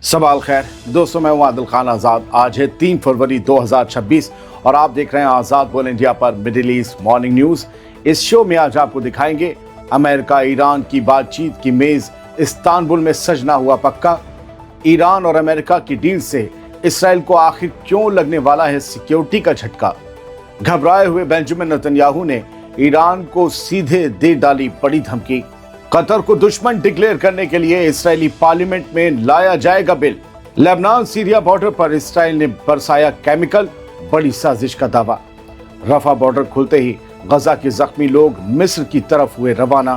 सवाल खैर दोस्तों, मैं हूं आदिल खान आज़ाद। आज है 3 फरवरी 2026 और आप देख रहे हैं आज़ाद बोल इंडिया पर मिडिल ईस्ट मॉर्निंग न्यूज़। इस शो में आज आपको दिखाएंगे अमेरिका ईरान की बातचीत की मेज़ इस्तांबुल में सजना हुआ पक्का। ईरान और अमेरिका की डील से इसराइल को आखिर क्यों लगने वाला है सिक्योरिटी का झटका। घबराए हुए बेंजामिन नेतन्याहू ने ईरान को सीधे दे डाली बड़ी धमकी। कतर को दुश्मन डिक्लेयर करने के लिए इस्राएली पार्लियामेंट में लाया जाएगा बिल। लेबनान सीरिया बॉर्डर पर इसराइल ने बरसाया केमिकल, बड़ी साजिश का दावा। रफा बॉर्डर खुलते ही गजा के जख्मी लोग मिस्र की तरफ हुए रवाना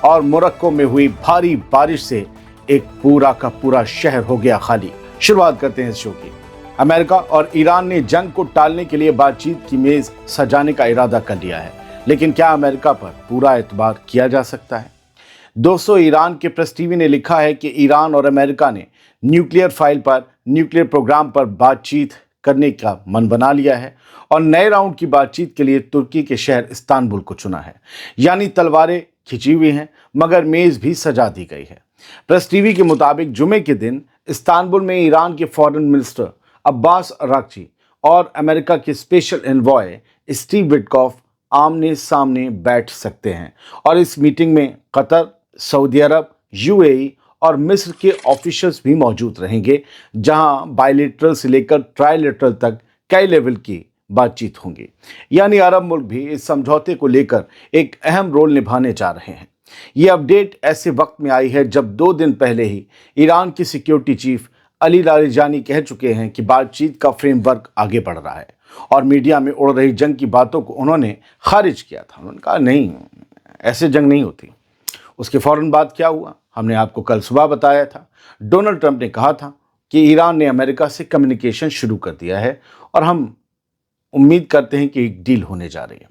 और मोरक्को में हुई भारी बारिश से एक पूरा का पूरा शहर हो गया खाली। शुरुआत करते हैं इस शो की। अमेरिका और ईरान ने जंग को टालने के लिए बातचीत की मेज सजाने का इरादा कर लिया है, लेकिन क्या अमेरिका पर पूरा एतबार किया जा सकता है? दोस्तों, ईरान के प्रेस टीवी ने लिखा है कि ईरान और अमेरिका ने न्यूक्लियर प्रोग्राम पर बातचीत करने का मन बना लिया है और नए राउंड की बातचीत के लिए तुर्की के शहर इस्तांबुल को चुना है। यानी तलवारें खिंची हुई हैं मगर मेज भी सजा दी गई है। प्रेस टीवी के मुताबिक जुमे के दिन इस्तांबुल में ईरान के फॉरेन मिनिस्टर अब्बास अरागची और अमेरिका के स्पेशल एनवॉय स्टीव विटकॉफ आमने सामने बैठ सकते हैं और इस मीटिंग में कतर, सऊदी अरब, यूएई और मिस्र के ऑफिशियल्स भी मौजूद रहेंगे, जहां बायलैटरल से लेकर ट्राइलैटरल तक कई लेवल की बातचीत होंगी। यानी अरब मुल्क भी इस समझौते को लेकर एक अहम रोल निभाने जा रहे हैं। ये अपडेट ऐसे वक्त में आई है जब 2 दिन पहले ही ईरान की सिक्योरिटी चीफ अली लारिजानी कह चुके हैं कि बातचीत का फ्रेमवर्क आगे बढ़ रहा है और मीडिया में उड़ रही जंग की बातों को उन्होंने खारिज किया था। उन्होंने कहा नहीं, ऐसे जंग नहीं होती। उसके फौरन बाद क्या हुआ, हमने आपको कल सुबह बताया था। डोनाल्ड ट्रंप ने कहा था कि ईरान ने अमेरिका से कम्युनिकेशन शुरू कर दिया है और हम उम्मीद करते हैं कि एक डील होने जा रही है।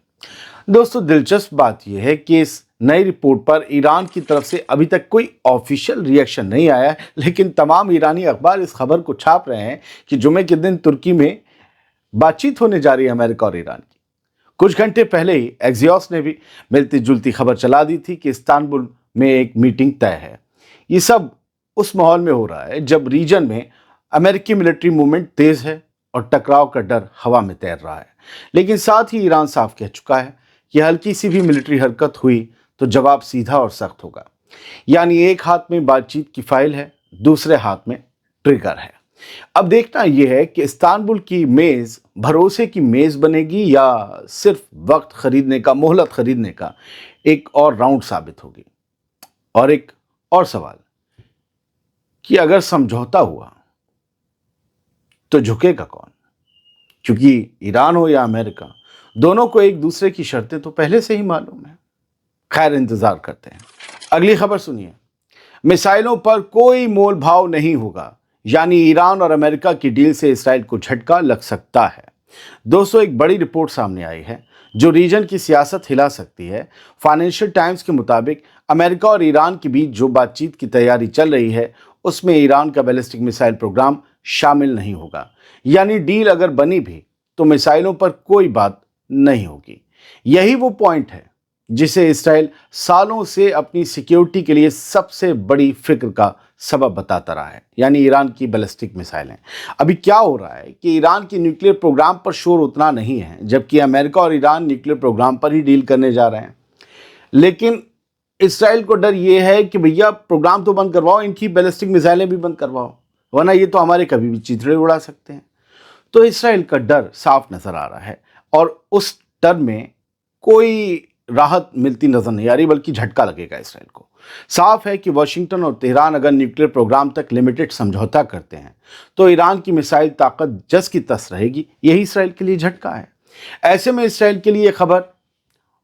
दोस्तों, दिलचस्प बात यह है कि इस नई रिपोर्ट पर ईरान की तरफ से अभी तक कोई ऑफिशियल रिएक्शन नहीं आया है, लेकिन तमाम ईरानी अखबार इस खबर को छाप रहे हैं कि जुमे के दिन तुर्की में बातचीत होने जा रही है अमेरिका और ईरान की। कुछ घंटे पहले ही एक्सियोस ने भी मिलती जुलती खबर चला दी थी कि इस्तांबुल में एक मीटिंग तय है। ये सब उस माहौल में हो रहा है जब रीजन में अमेरिकी मिलिट्री मूवमेंट तेज है और टकराव का डर हवा में तैर रहा है। लेकिन साथ ही ईरान साफ कह चुका है कि हल्की सी भी मिलिट्री हरकत हुई तो जवाब सीधा और सख्त होगा। यानी एक हाथ में बातचीत की फाइल है, दूसरे हाथ में ट्रिगर है। अब देखना यह है कि इस्तांबुल की मेज भरोसे की मेज बनेगी या सिर्फ वक्त खरीदने का, मोहलत खरीदने का एक और राउंड साबित होगी। और एक और सवाल कि अगर समझौता हुआ तो झुकेगा कौन? क्योंकि ईरान हो या अमेरिका, दोनों को एक दूसरे की शर्तें तो पहले से ही मालूम है। खैर, इंतजार करते हैं। अगली खबर सुनिए। मिसाइलों पर कोई मोल भाव नहीं होगा, यानी ईरान और अमेरिका की डील से इसराइल को झटका लग सकता है। दोस्तों, एक बड़ी रिपोर्ट सामने आई है जो रीजन की सियासत हिला सकती है। फाइनेंशियल टाइम्स के मुताबिक अमेरिका और ईरान के बीच जो बातचीत की तैयारी चल रही है उसमें ईरान का बैलिस्टिक मिसाइल प्रोग्राम शामिल नहीं होगा। यानी डील अगर बनी भी तो मिसाइलों पर कोई बात नहीं होगी। यही वो पॉइंट है जिसे इसराइल सालों से अपनी सिक्योरिटी के लिए सबसे बड़ी फिक्र का सबब बताता रहा है, यानी ईरान की बैलिस्टिक मिसाइलें। अभी क्या हो रहा है कि ईरान की न्यूक्लियर प्रोग्राम पर शोर उतना नहीं है, जबकि अमेरिका और ईरान न्यूक्लियर प्रोग्राम पर ही डील करने जा रहे हैं। लेकिन इसराइल को डर ये है कि भैया प्रोग्राम तो बंद करवाओ, इनकी बैलिस्टिक मिसाइलें भी बंद करवाओ, वरना ये तो हमारे कभी भी चिथड़े उड़ा सकते हैं। तो इसराइल का डर साफ नजर आ रहा है और उस डर में कोई राहत मिलती नजर नहीं आ रही, बल्कि झटका लगेगा इसराइल को। साफ है कि वाशिंगटन और तेहरान अगर न्यूक्लियर प्रोग्राम तक लिमिटेड समझौता करते हैं तो ईरान की मिसाइल ताकत जस की तस रहेगी। यही इसराइल के लिए झटका है। ऐसे में इसराइल के लिए खबर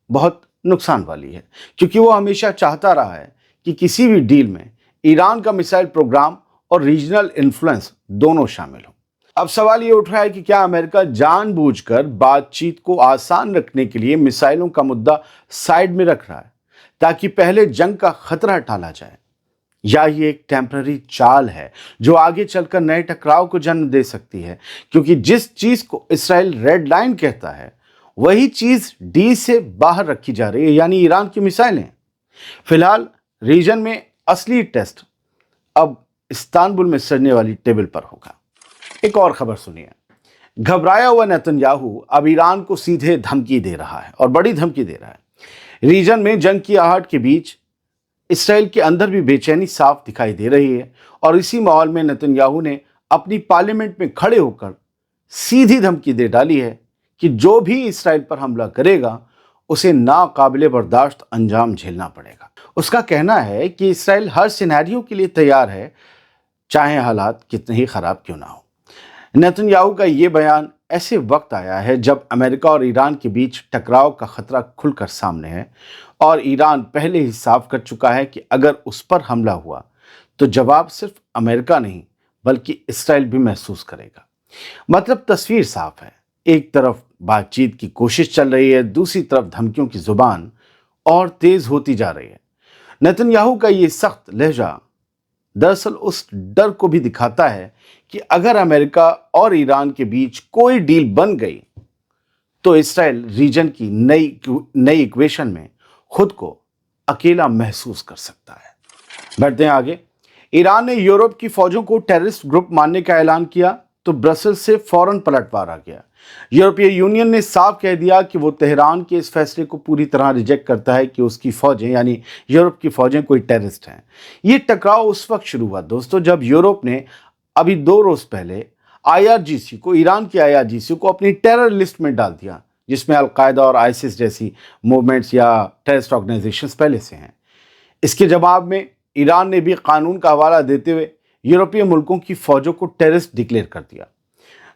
बहुत नुकसान वाली है, क्योंकि वो हमेशा चाहता रहा है कि किसी भी डील में ईरान का मिसाइल प्रोग्राम और रीजनल इन्फ्लुएंस दोनों शामिल हो। अब सवाल ये उठ रहा है कि क्या अमेरिका जानबूझकर बातचीत को आसान रखने के लिए मिसाइलों का मुद्दा साइड में रख रहा है ताकि पहले जंग का खतरा टाला जाए, या ये एक टेम्पररी चाल है जो आगे चलकर नए टकराव को जन्म दे सकती है? क्योंकि जिस चीज को इसराइल रेड लाइन कहता है वही चीज डी से बाहर रखी जा रही है, यानी ईरान की मिसाइलें। फिलहाल रीजन में असली टेस्ट अब इस्तांबुल में सजने वाली टेबल पर होगा। एक और खबर सुनिए। घबराया हुआ नेतन्याहू अब ईरान को सीधे धमकी दे रहा है और बड़ी धमकी दे रहा है। रीजन में जंग की आहट के बीच इसराइल के अंदर भी बेचैनी साफ दिखाई दे रही है और इसी माहौल में नेतन्याहू ने अपनी पार्लियामेंट में खड़े होकर सीधी धमकी दे डाली है कि जो भी इसराइल पर हमला करेगा उसे नाकाबिले बर्दाश्त अंजाम झेलना पड़ेगा। उसका कहना है कि इसराइल हर सिनेरियो के लिए तैयार है, चाहे हालात कितने ही खराब क्यों ना हो। नेतन्याहू का ये बयान ऐसे वक्त आया है जब अमेरिका और ईरान के बीच टकराव का खतरा खुलकर सामने है और ईरान पहले ही साफ कर चुका है कि अगर उस पर हमला हुआ तो जवाब सिर्फ अमेरिका नहीं बल्कि इसराइल भी महसूस करेगा। मतलब तस्वीर साफ है, एक तरफ बातचीत की कोशिश चल रही है, दूसरी तरफ धमकियों की जुबान और तेज होती जा रही है। नेतन्याहू का ये सख्त लहजा दरअसल उस डर को भी दिखाता है कि अगर अमेरिका और ईरान के बीच कोई डील बन गई तो इसराइल रीजन की नई इक्वेशन में खुद को अकेला महसूस कर सकता है। बढ़ते हैं आगे। ईरान ने यूरोप की फौजों को टेररिस्ट ग्रुप मानने का ऐलान किया तो ब्रसेल्स से फौरन पलटवार आ गया। यूरोपीय यूनियन ने साफ कह दिया कि वो तेहरान के इस फैसले को पूरी तरह रिजेक्ट करता है कि उसकी फौजें यानी यूरोप की फौजें कोई टेररिस्ट हैं। ये टकराव उस वक्त शुरू हुआ दोस्तों जब यूरोप ने अभी 2 रोज पहले IRGC को, ईरान की IRGC को अपनी टेरर लिस्ट में डाल दिया, जिसमें अलकायदा और आईसिस जैसी मूवमेंट्स या टेररिस्ट ऑर्गेनाइजेशंस पहले से हैं। इसके जवाब में ईरान ने भी कानून का हवाला देते हुए यूरोपीय मुल्कों की फौजों को टेररिस्ट डिक्लेयर कर दिया।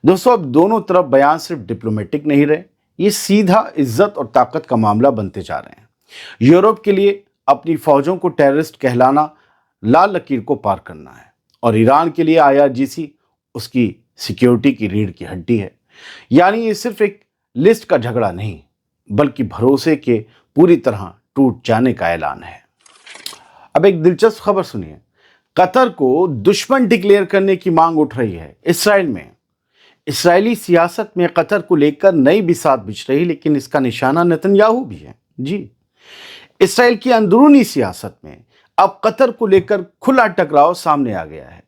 दोस्तों अब दोनों तरफ बयान सिर्फ डिप्लोमेटिक नहीं रहे, ये सीधा इज्जत और ताकत का मामला बनते जा रहे हैं। यूरोप के लिए अपनी फौजों को टेररिस्ट कहलाना लाल लकीर को पार करना है और ईरान के लिए IRGC उसकी सिक्योरिटी की रीढ़ की हड्डी है। यानी ये सिर्फ एक लिस्ट का झगड़ा नहीं बल्कि भरोसे के पूरी तरह टूट जाने का ऐलान है। अब एक दिलचस्प खबर सुनिए। कतर को दुश्मन डिक्लेयर करने की मांग उठ रही है इसराइल में। इसराइली सियासत में कतर को लेकर नई बिसात बिछ रही, लेकिन इसका निशाना नेतन्याहू भी है। जी, इसराइल की अंदरूनी सियासत में अब कतर को लेकर खुला टकराव सामने आ गया है,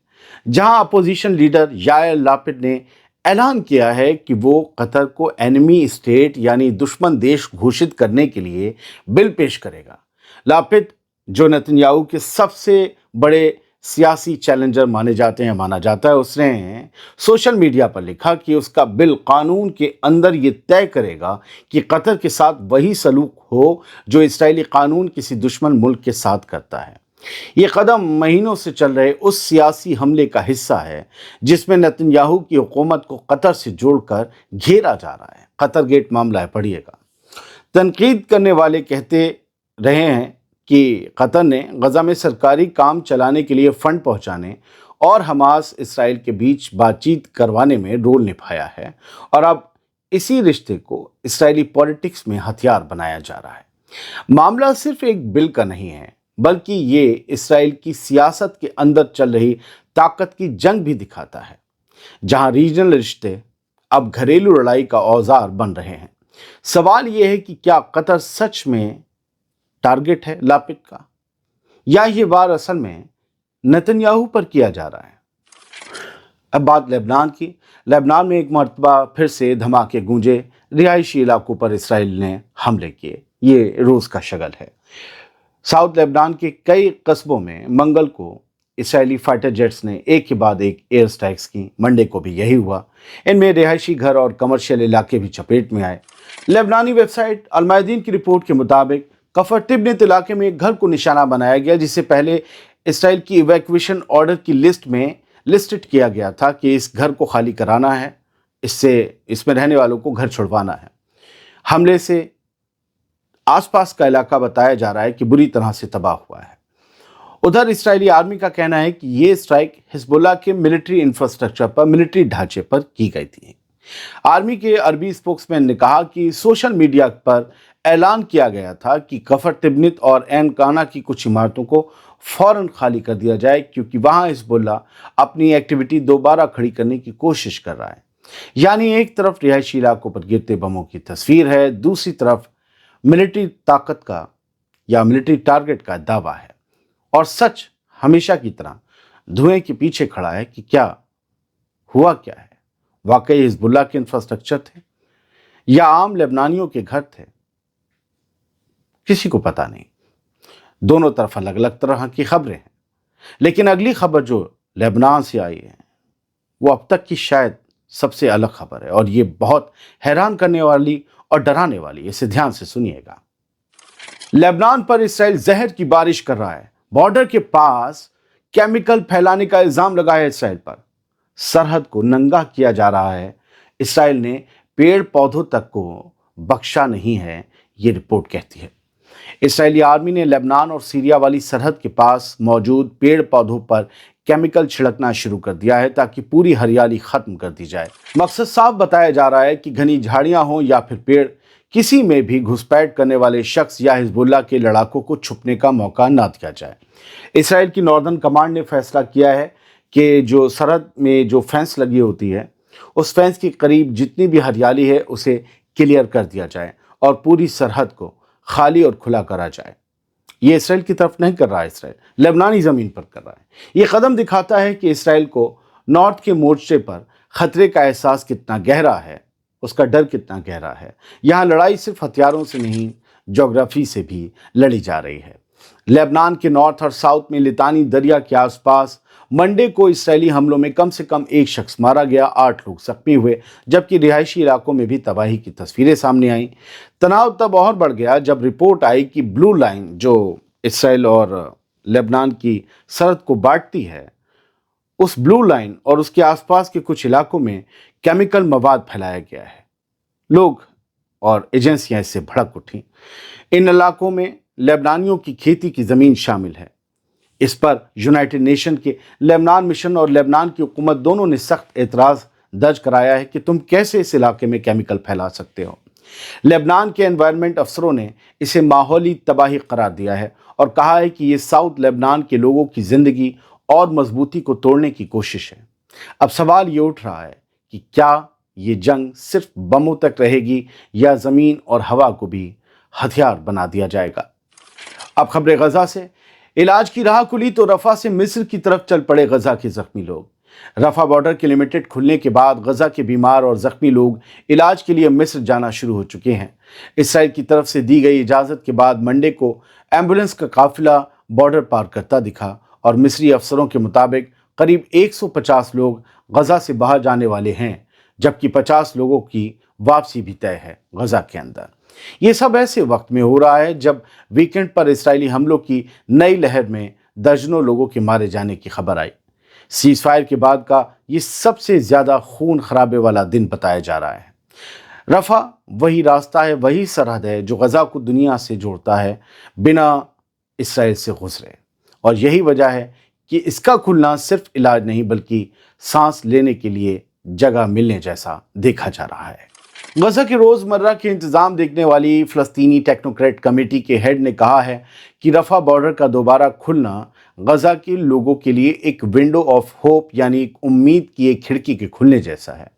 जहां अपोजिशन लीडर यायर लापिड ने ऐलान किया है कि वो कतर को एनिमी स्टेट यानी दुश्मन देश घोषित करने के लिए बिल पेश करेगा। लापिड, जो नेतन्याहू के सबसे बड़े सियासी चैलेंजर माना जाता है, उसने सोशल मीडिया पर लिखा कि उसका बिल कानून के अंदर ये तय करेगा कि कतर के साथ वही सलूक हो जो इस्राएली कानून किसी दुश्मन मुल्क के साथ करता है। ये कदम महीनों से चल रहे उस सियासी हमले का हिस्सा है जिसमें नेतन्याहू की हुकूमत को कतर से जोड़कर घेरा जा रहा है। कतर गेट मामला है, पढ़िएगा। तनकीद करने वाले कहते रहे हैं कि कतर ने गजा में सरकारी काम चलाने के लिए फंड पहुंचाने और हमास इसराइल के बीच बातचीत करवाने में रोल निभाया है और अब इसी रिश्ते को इसराइली पॉलिटिक्स में हथियार बनाया जा रहा है। मामला सिर्फ एक बिल का नहीं है बल्कि ये इसराइल की सियासत के अंदर चल रही ताकत की जंग भी दिखाता है, जहां रीजनल रिश्ते अब घरेलू लड़ाई का औजार बन रहे हैं। सवाल यह है कि क्या कतर सच में टारगेट है लापिड का, या ये वार असल में नेतन्याहू पर किया जा रहा है। अब बात लेबनान की। लेबनान में एक मर्तबा फिर से धमाके गूंजे, रिहायशी इलाकों पर इसराइल ने हमले किए। ये रोज का शगल है। साउथ लेबनान के कई कस्बों में मंगल को इसराइली फाइटर जेट्स ने एक के बाद एक एयर स्ट्राइक्स की। मंडे को भी यही हुआ। इनमें रिहायशी घर और कमर्शियल इलाके भी चपेट में आए। लेबनानी वेबसाइट अलमायदीन की रिपोर्ट के मुताबिक कफर तिब्नित इलाके में एक घर को निशाना बनाया गया, जिसे पहले इसराइल की इवैक्यूएशन ऑर्डर की लिस्ट में लिस्टेड किया गया था कि इस घर को खाली कराना है, इसमें रहने वालों को घर छुड़वाना है। हमले से आसपास का इलाका बताया जा रहा है कि बुरी तरह से तबाह हुआ है। उधर इसराइली आर्मी का कहना है कि ये स्ट्राइक हिजबुल्लाह के मिलिट्री इंफ्रास्ट्रक्चर पर, मिलिट्री ढांचे पर की गई थी। आर्मी के अरबी स्पोक्समैन ने कहा कि सोशल मीडिया पर ऐलान किया गया था कि कफर तिब्नित और एन काना की कुछ इमारतों को फौरन खाली कर दिया जाए, क्योंकि वहां हिजबुल्लाह अपनी एक्टिविटी दोबारा खड़ी करने की कोशिश कर रहा है। यानी एक तरफ रिहायशी इलाकों पर गिरते बमों की तस्वीर है, दूसरी तरफ मिलिट्री ताकत का या मिलिट्री टारगेट का दावा है। और सच हमेशा की तरह धुएं के पीछे खड़ा है कि क्या हुआ क्या है। वाकई हिजबुल्लाह के इंफ्रास्ट्रक्चर थे या आम लेबनानियों के घर थे, किसी को पता नहीं। दोनों तरफ अलग अलग तरह की खबरें हैं, लेकिन अगली खबर जो लेबनान से आई है वो अब तक की शायद सबसे अलग खबर है, और ये बहुत हैरान करने वाली और डराने वाली। इसे ध्यान से सुनिएगा। लेबनान पर इसराइल जहर की बारिश कर रहा है। बॉर्डर के पास केमिकल फैलाने का इल्जाम लगा है इसराइल पर। सरहद को नंगा किया जा रहा है। इसराइल ने पेड़ पौधों तक को बख्शा नहीं है, ये रिपोर्ट कहती है। इसराइली आर्मी ने लेबनान और सीरिया वाली सरहद के पास मौजूद पेड़ पौधों पर केमिकल छिड़कना शुरू कर दिया है ताकि पूरी हरियाली खत्म कर दी जाए। मकसद साफ बताया जा रहा है कि घनी झाड़ियां हों या फिर पेड़, किसी में भी घुसपैठ करने वाले शख्स या हिजबुल्लाह के लड़ाकों को छुपने का मौका ना दिया जाए। इसराइल की नॉर्दर्न कमांड ने फैसला किया है कि जो सरहद में जो फेंस लगी होती है, उस फेंस के करीब जितनी भी हरियाली है उसे क्लियर कर दिया जाए और पूरी सरहद को खाली और खुला करा जाए। ये इसराइल की तरफ नहीं कर रहा है, इसराइल लेबनानी ज़मीन पर कर रहा है। ये कदम दिखाता है कि इसराइल को नॉर्थ के मोर्चे पर खतरे का एहसास कितना गहरा है, उसका डर कितना गहरा है। यहाँ लड़ाई सिर्फ हथियारों से नहीं, ज्योग्राफी से भी लड़ी जा रही है। लेबनान के नॉर्थ और साउथ में लितानी दरिया के आसपास मंडे को इसराइली हमलों में कम से कम एक शख्स मारा गया, 8 लोग जख्मी हुए, जबकि रिहायशी इलाकों में भी तबाही की तस्वीरें सामने आईं। तनाव तब और बढ़ गया जब रिपोर्ट आई कि ब्लू लाइन जो इसराइल और लेबनान की सरहद को बांटती है, उस ब्लू लाइन और उसके आसपास के कुछ इलाकों में केमिकल मवाद फैलाया गया है। लोग और एजेंसियां इससे भड़क उठी। इन इलाकों में लेबनानियों की खेती की ज़मीन शामिल है। इस पर यूनाइटेड नेशन के लेबनान मिशन और लेबनान की हुकूमत दोनों ने सख्त एतराज़ दर्ज कराया है कि तुम कैसे इस इलाके में केमिकल फैला सकते हो। लेबनान के एनवायरनमेंट अफसरों ने इसे माहौली तबाही करार दिया है और कहा है कि ये साउथ लेबनान के लोगों की ज़िंदगी और मजबूती को तोड़ने की कोशिश है। अब सवाल ये उठ रहा है कि क्या ये जंग सिर्फ बमों तक रहेगी या ज़मीन और हवा को भी हथियार बना दिया जाएगा। अब खबरें गजा से। इलाज की राह खुली तो रफा से मिस्र की तरफ चल पड़े गजा के जख्मी लोग। रफा बॉर्डर के लिमिटेड खुलने के बाद गजा के बीमार और जख्मी लोग इलाज के लिए मिस्र जाना शुरू हो चुके हैं। इसराइल की तरफ से दी गई इजाज़त के बाद मंडे को एम्बुलेंस का काफिला बॉर्डर पार करता दिखा और मिस्री अफसरों के मुताबिक करीब 150 लोग गजा से बाहर जाने वाले हैं, जबकि 50 लोगों की वापसी भी तय है गजा के अंदर। ये सब ऐसे वक्त में हो रहा है जब वीकेंड पर इसराइली हमलों की नई लहर में दर्जनों लोगों के मारे जाने की खबर आई। सीज फायर के बाद का ये सबसे ज़्यादा खून खराबे वाला दिन बताया जा रहा है। रफा वही रास्ता है, वही सरहद है जो गजा को दुनिया से जोड़ता है बिना इसराइल से गुजरे, और यही वजह है कि इसका खुलना सिर्फ इलाज नहीं बल्कि सांस लेने के लिए जगह मिलने जैसा देखा जा रहा है। गजा के रोज़मर्रा के इंतज़ाम देखने वाली फ़लस्तीनी टेक्नोक्रेट कमेटी के हेड ने कहा है कि रफ़ा बॉर्डर का दोबारा खुलना गजा के लोगों के लिए एक विंडो ऑफ होप, यानी एक उम्मीद की एक खिड़की के खुलने जैसा है।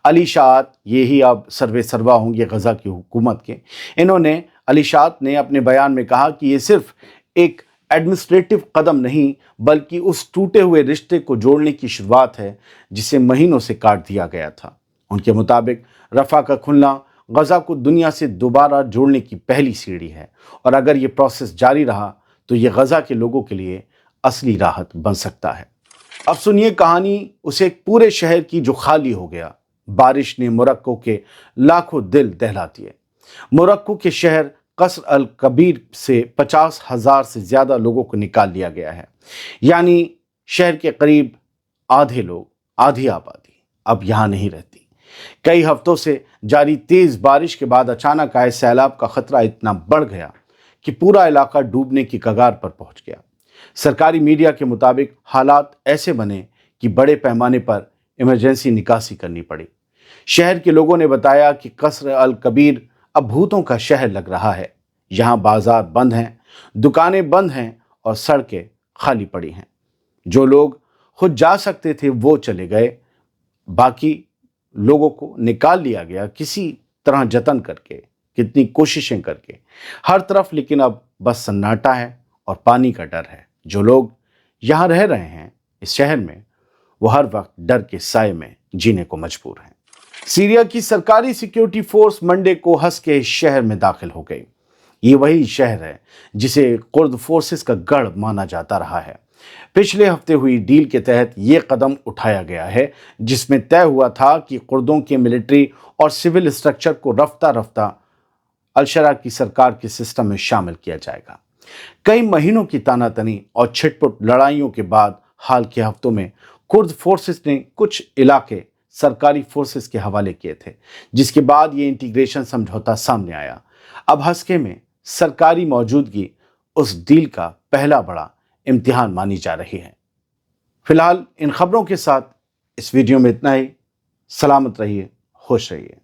अली शात ये ही अब सर्वे सर्वा होंगे गजा की हुकूमत के। अली शात ने अपने बयान में कहा कि ये सिर्फ एक एडमिनिस्ट्रेटिव कदम नहीं बल्कि उस टूटे हुए रिश्ते को जोड़ने की शुरुआत है जिसे महीनों से काट दिया गया था। उनके मुताबिक रफ़ा का खुलना गजा को दुनिया से दोबारा जोड़ने की पहली सीढ़ी है, और अगर ये प्रोसेस जारी रहा तो ये गजा के लोगों के लिए असली राहत बन सकता है। अब सुनिए कहानी उस एक पूरे शहर की जो खाली हो गया। बारिश ने मोरक्को के लाखों दिल दहला दिए। मोरक्को के शहर कसर अल कबीर से 50,000 से ज़्यादा लोगों को निकाल लिया गया है, यानी शहर के करीब आधे लोग, आधी आबादी अब यहाँ नहीं रहती। कई हफ्तों से जारी तेज बारिश के बाद अचानक आए सैलाब का खतरा इतना बढ़ गया कि पूरा इलाका डूबने की कगार पर पहुंच गया। सरकारी मीडिया के मुताबिक हालात ऐसे बने कि बड़े पैमाने पर इमरजेंसी निकासी करनी पड़ी। शहर के लोगों ने बताया कि कसर अल कबीर अब भूतों का शहर लग रहा है। यहाँ बाजार बंद हैं, दुकानें बंद हैं और सड़कें खाली पड़ी हैं। जो लोग खुद जा सकते थे वो चले गए, बाकी लोगों को निकाल लिया गया किसी तरह जतन करके, कितनी कोशिशें करके, हर तरफ। लेकिन अब बस सन्नाटा है और पानी का डर है। जो लोग यहाँ रह रहे हैं इस शहर में वो हर वक्त डर के साए में जीने को मजबूर हैं। सीरिया की सरकारी सिक्योरिटी फोर्स मंडे को हस के शहर में दाखिल हो गई। ये वही शहर है जिसे कुर्द फोर्सेस का गढ़ माना जाता रहा है। पिछले हफ्ते हुई डील के तहत ये कदम उठाया गया है, जिसमें तय हुआ था कि कुर्दों के मिलिट्री और सिविल स्ट्रक्चर को रफ्ता रफ्ता अलशरा की सरकार के सिस्टम में शामिल किया जाएगा। कई महीनों की तानातनी और छिटपुट लड़ाइयों के बाद हाल के हफ्तों में कुर्द फोर्सेस ने कुछ इलाके सरकारी फोर्सेस के हवाले किए थे, जिसके बाद ये इंटीग्रेशन समझौता सामने आया। अब हस्के में सरकारी मौजूदगी उस डील का पहला बड़ा इम्तिहान मानी जा रही है। फिलहाल इन खबरों के साथ इस वीडियो में इतना ही। सलामत रहिए, खुश रहिए।